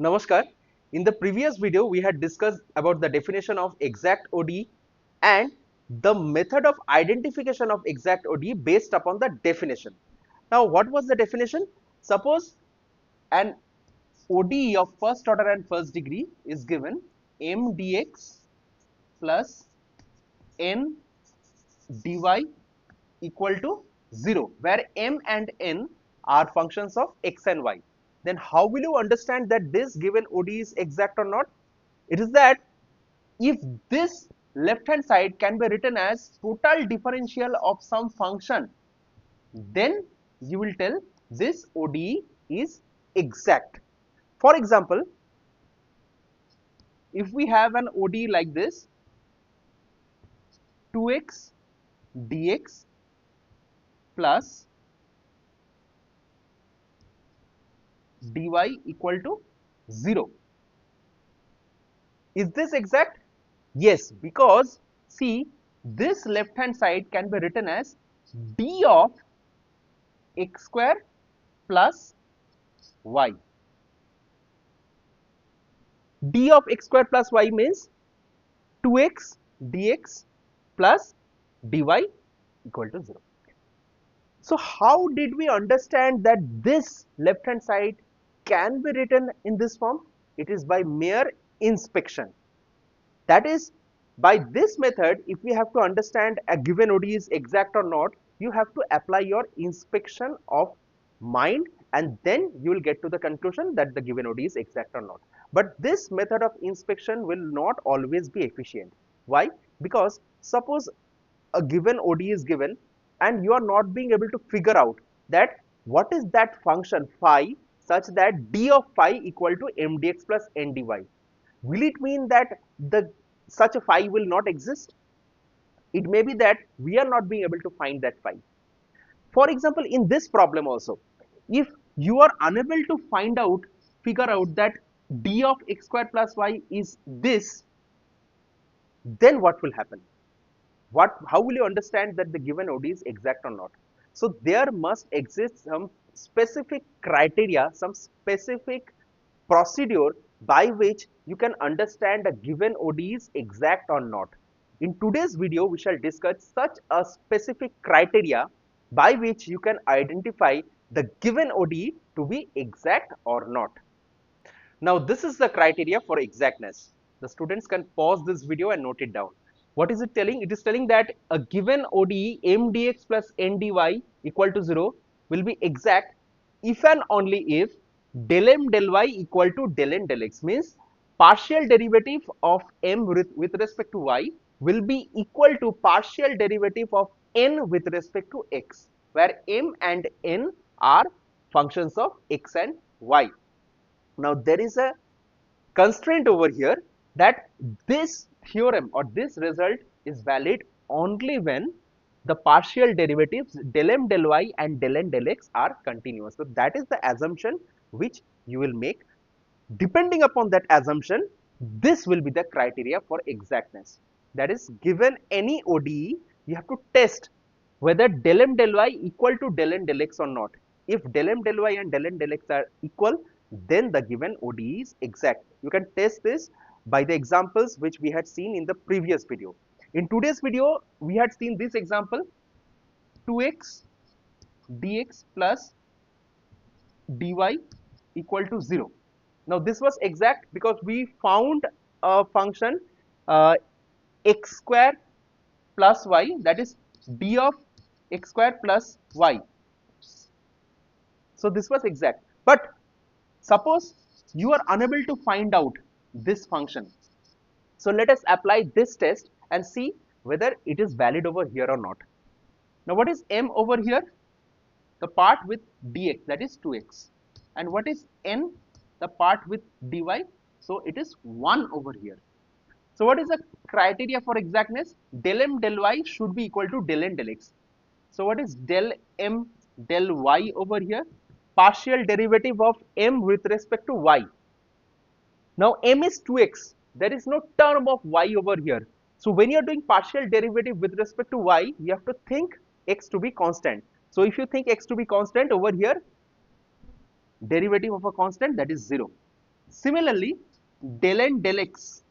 Namaskar. In the previous video, we had discussed about the definition of exact ODE and the method of identification of exact ODE based upon the definition. Now, what was the definition? Suppose an ODE of first order and first degree is given m dx plus n dy equal to 0, where m and n are functions of x and y. Then how will you understand that this given ODE is exact or not? It is that if this left hand side can be written as total differential of some function, then you will tell this ODE is exact. For example, if we have an ODE like this, 2x dx plus dy equal to 0. Is this exact? Yes, because see, this left hand side can be written as d of x square plus y. D of x square plus y means 2x dx plus dy equal to 0. So how did we understand that this left hand side can be written in this form? It is by mere inspection. That is, by this method, if we have to understand a given ODE is exact or not, you have to apply your inspection of mind, and then you will get to the conclusion that the given ODE is exact or not. But this method of inspection will not always be efficient. Why? Because suppose a given ODE is given and you are not being able to figure out that what is that function phi such that d of phi equal to m dx plus n dy. Will it mean that the such a phi will not exist? It may be that we are not being able to find that phi. For example, in this problem also, if you are unable to figure out that d of x square plus y is this, then what will happen? How will you understand that the given ODE is exact or not? So there must exist some specific criteria, some specific procedure by which you can understand a given ODE is exact or not. In today's video, we shall discuss such a specific criteria by which you can identify the given ODE to be exact or not. Now, this is the criteria for exactness. The students can pause this video and note it down. What is it telling? It is telling that a given ODE m dx plus n dy equal to 0 will be exact if and only if del m del y equal to del n del x, means partial derivative of m with respect to y will be equal to partial derivative of n with respect to x, where m and n are functions of x and y. Now there is a constraint over here that this theorem or this result is valid only when the partial derivatives del m del y and del n del x are continuous. So that is the assumption which you will make. Depending upon that assumption, this will be the criteria for exactness. That is, given any ODE, you have to test whether del m del y equal to del n del x or not. If del m del y and del n del x are equal, then the given ODE is exact. You can test this by the examples which we had seen in the previous video. In today's video, we had seen this example, 2x dx plus dy equal to 0. Now this was exact because we found a function x square plus y, that is d of x square plus y. So this was exact. But suppose you are unable to find out this function. So let us apply this test and see whether it is valid over here or not. Now what is m over here? The part with dx, that is 2x. And what is n? The part with dy. So it is 1 over here. So what is the criteria for exactness? Del m del y should be equal to del n del x. So what is del m del y over here? Partial derivative of m with respect to y. Now m is 2x. There is no term of y over here. So when you are doing partial derivative with respect to y, you have to think x to be constant. So if you think x to be constant over here, derivative of a constant, that is 0. Similarly, del n del x,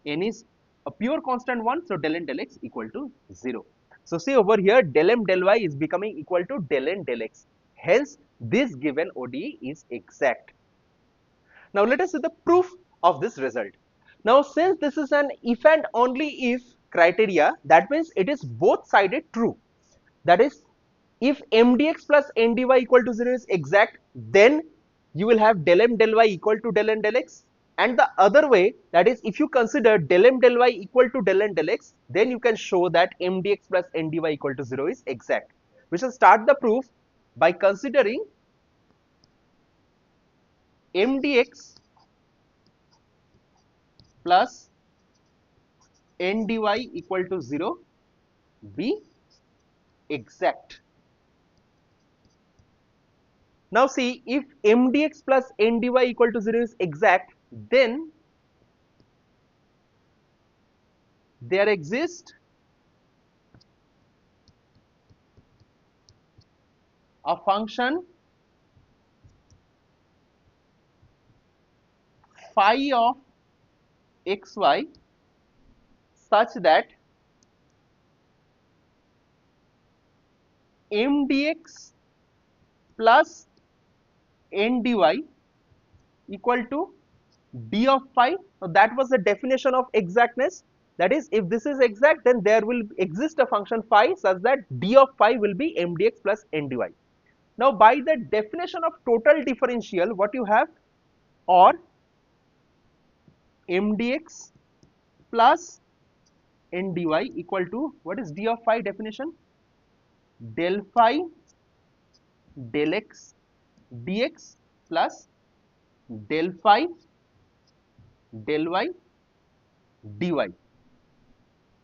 n is a pure constant one, so del n del x equal to 0. So see over here, del m del y is becoming equal to del n del x. Hence, this given ODE is exact. Now let us see the proof of this result. Now since this is an if and only if criteria, that means it is both sided true. That is, if mdx plus ndy equal to 0 is exact, then you will have del m del y equal to del n del x. And the other way, that is, if you consider del m del y equal to del n del x, then you can show that mdx plus ndy equal to 0 is exact. We shall start the proof by considering mdx plus ndy equal to 0 be exact. Now see, if mdx plus ndy equal to 0 is exact, then there exists a function phi of xy such that mdx plus ndy equal to d of phi. So that was the definition of exactness. That is, if this is exact, then there will exist a function phi such that d of phi will be mdx plus ndy. Now by the definition of total differential, what you have, or mdx plus ndy equal to, what is d of phi definition? Del phi del x dx plus del phi del y dy.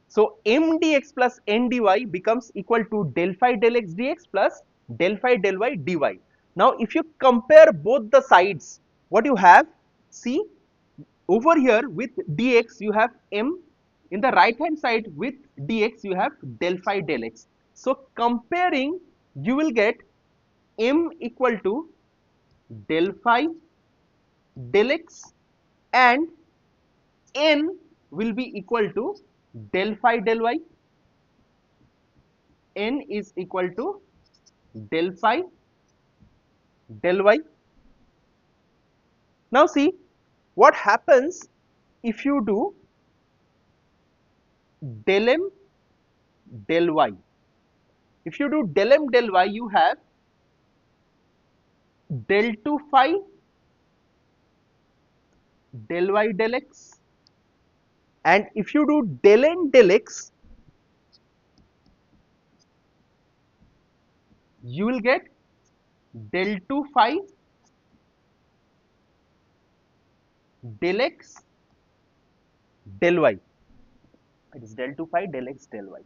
So mdx plus ndy becomes equal to del phi del x dx plus del phi del y dy. Now if you compare both the sides, what you have, see over here with dx you have m, in the right hand side with dx you have del phi del x. So comparing, you will get m equal to del phi del x and n will be equal to del phi del y. N is equal to del phi del y. Now see what happens if you do del m del y. If you do del m del y, you have del 2 phi del y del x, and if you do del n del x, you will get del 2 phi del x del y. It is del 2 phi del x del y.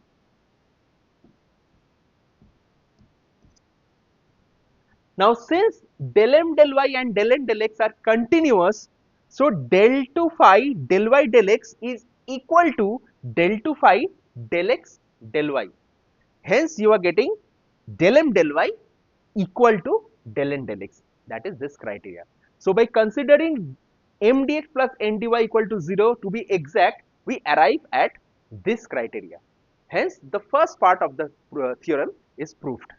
Now since del m del y and del n del x are continuous, so del 2 phi del y del x is equal to del 2 phi del x del y. Hence you are getting del m del y equal to del n del x. That is this criteria. So by considering m dx plus n dy equal to 0 to be exact, we arrive at this criteria. Hence the first part of the theorem is proved.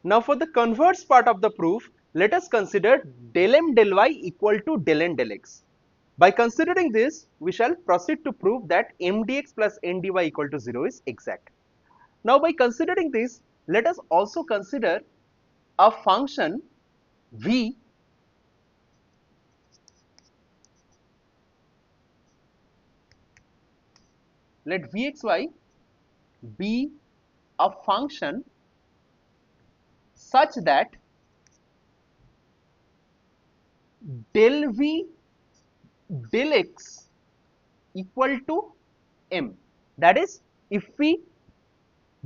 Now for the converse part of the proof, let us consider del m del y equal to del n del x. By considering this, we shall proceed to prove that m dx plus n dy equal to 0 is exact. Now by considering this, let us also consider a function v let vxy be a function such that del v del x equal to m. That is, if we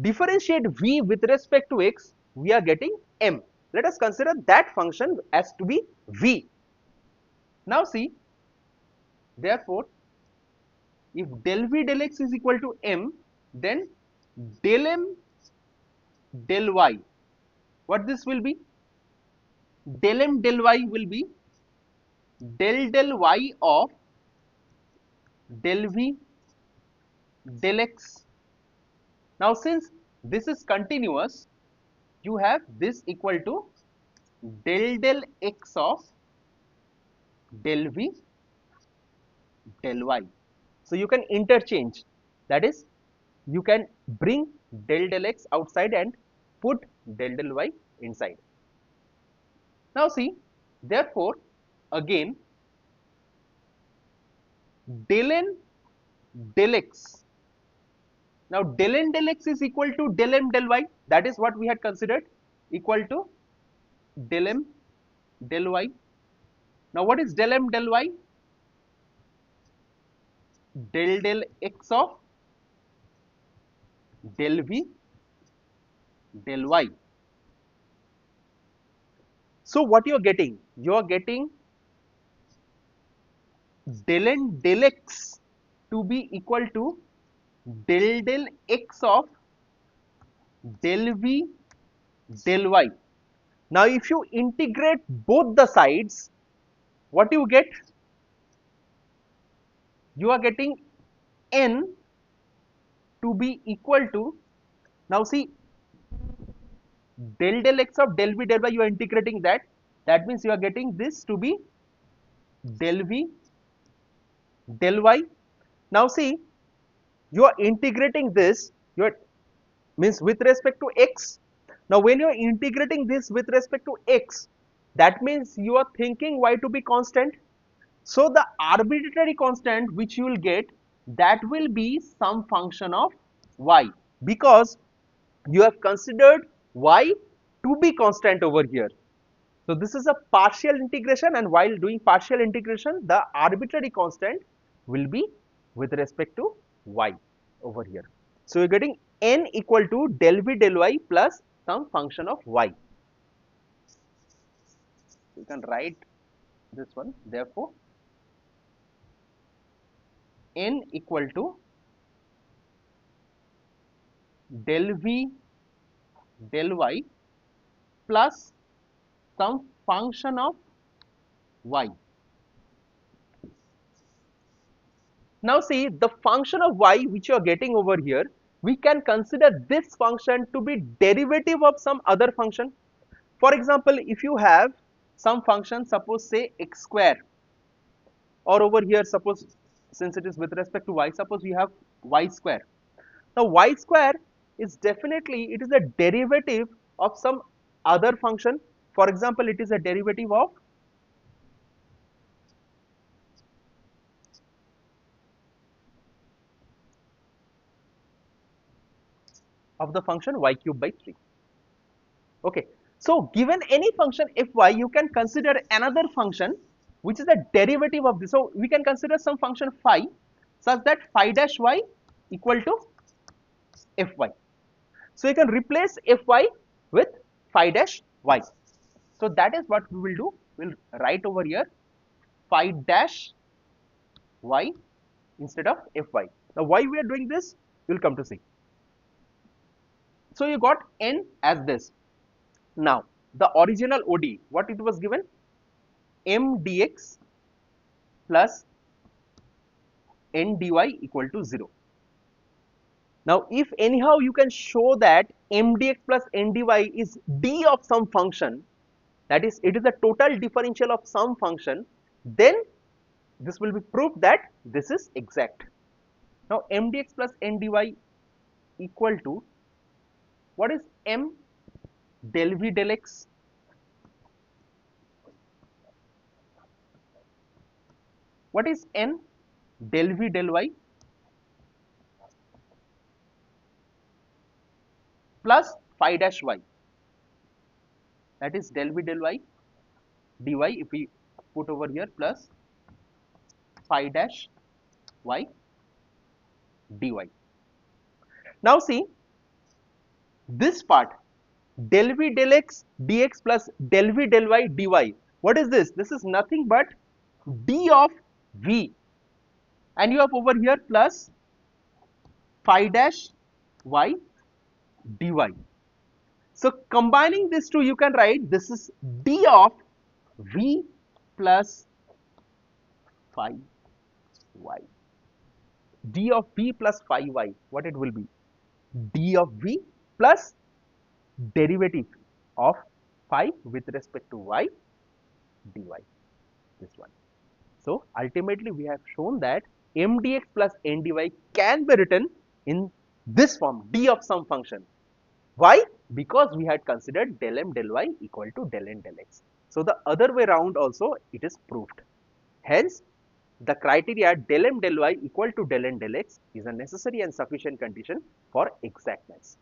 differentiate v with respect to x, we are getting m. Let us consider that function as to be v. Now see, therefore, if del v del x is equal to m, then del m del y, what this will be? del m del y will be del y of del v del x. Now since this is continuous, you have this equal to del x of del v del y. So you can interchange, that is you can bring del x outside and put del y inside. Now see, therefore again del n del x. Now del n del x is equal to del m del y, that is what we had considered, equal to del m del y. Now what is del m del y? Del x of del v del y. So what you are getting? You are getting del n del x to be equal to del x of del v del y. Now if you integrate both the sides, what you get? You are getting n to be equal to, now see, del x of del v del y, you are integrating that, that means you are getting this to be del v del y. Now see, you are integrating this, you are means with respect to x. Now when you are integrating this with respect to x, that means you are thinking y to be constant. So the arbitrary constant which you will get, that will be some function of y, because you have considered y to be constant over here. So this is a partial integration, and while doing partial integration, the arbitrary constant will be with respect to y over here. So you're getting n equal to del v del y plus some function of y. You can write this one, therefore n equal to del v del y plus some function of y. Now see, the function of y which you are getting over here, we can consider this function to be derivative of some other function. For example, if you have some function, suppose say x square, or over here suppose, since it is with respect to y, suppose you have y square. Now y square is definitely, it is a derivative of some other function. For example, it is a derivative of the function y cube by 3. Okay, so given any function fy, you can consider another function which is a derivative of this. So we can consider some function phi such that phi dash y equal to fy. So you can replace fy with phi dash y. So that is what we will do. We'll write over here phi dash y instead of fy. Now why we are doing this, you'll come to see. So you got n as this. Now the original ODE, what it was given? M dx plus n dy equal to 0. Now if anyhow you can show that m dx plus n dy is d of some function, that is, it is the total differential of some function, then this will be proof that this is exact. Now m dx plus n dy equal to, what is m del v del x? What is n del v del y? Plus phi dash y, that is del v del y dy, if we put over here, plus phi dash y dy. Now see, this part del v del x dx plus del v del y dy, what is this? This is nothing but d of v, and you have over here plus phi dash y dy. So combining these two, you can write this is d of v plus phi y. D of v plus phi y, what it will be? D of v plus derivative of phi with respect to y dy, this one. So ultimately we have shown that m dx plus n dy can be written in this form, d of some function. Why? Because we had considered del m del y equal to del n del x. So the other way around also it is proved. Hence, the criteria del m del y equal to del n del x is a necessary and sufficient condition for exactness.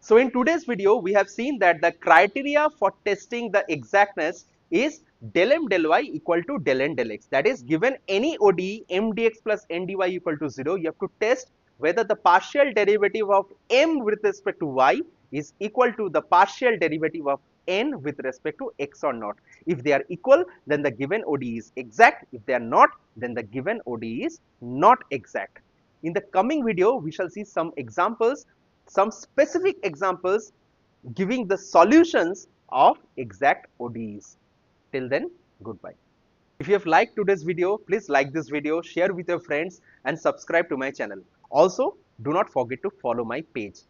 So in today's video, we have seen that the criteria for testing the exactness is del m del y equal to del n del x. That is, given any ODE m dx plus n dy equal to 0, you have to test whether the partial derivative of m with respect to y is equal to the partial derivative of n with respect to x or not. If they are equal, then the given ODE is exact. If they are not, then the given ODE is not exact. In the coming video, we shall see some examples, some specific examples giving the solutions of exact ODEs. Till then, goodbye. If you have liked today's video, please like this video, share with your friends and subscribe to my channel. Also, do not forget to follow my page.